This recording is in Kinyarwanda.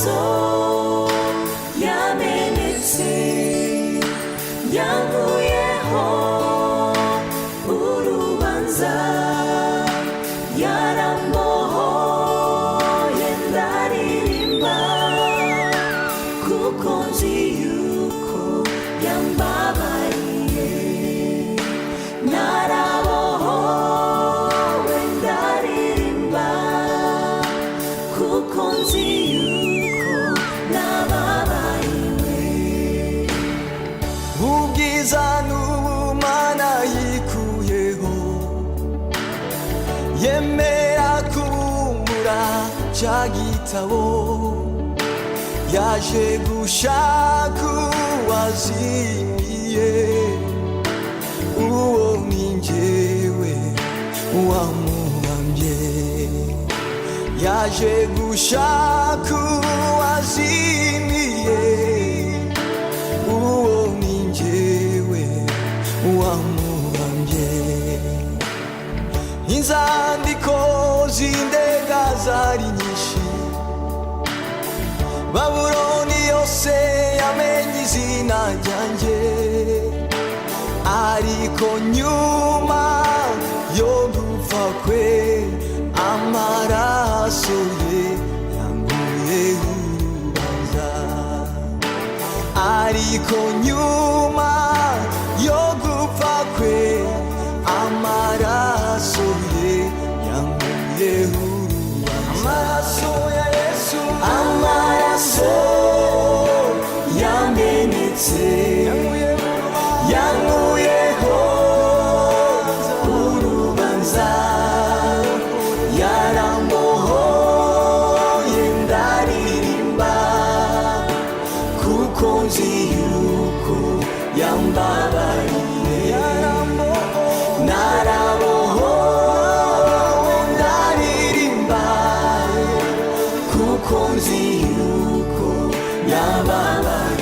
amaraso yamenetse yankuyeho urubanza yarambohoye ndaririmba kuko nzi yuko yambabariye narabohowe ndaririmba kuko nzi yuko nababariwe ubwiza n'ubumana yikuyeho yemera kubumbura cya gitabo yaje gushaka uwazimiye uwo ni njyewe wamuhamye yaje gushaka uwazimiye uwo ni njyewe wamuhamye inzandiko z'indega zari nyinshi Babuloni yose yamenye izina ryanjye ariko nyuma yo gupfa kwe amaraso ye yanguye urubanza ariko nyuma yo gupfa kwe amaraso ye yanguye urubanza amaraso ya Yesu amaraso yamenetse yankuyeho urubanza yarambohoye ndaririmba kuko nzi yuko yambabariye narabohowe ndaririmba kuko nzi yuko yababariye